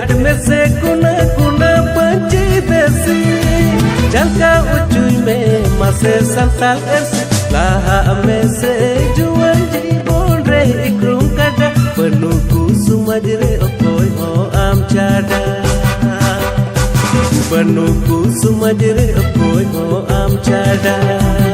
पेट में से कुना कुना पंची देसी जलका उचुई में मसे संताल एस लाहा में से जुआन जी बोल रे इक्रूम काटा पनु ku sumaj re okoi ho am chada पनु ku sumaj re okoi ho am chada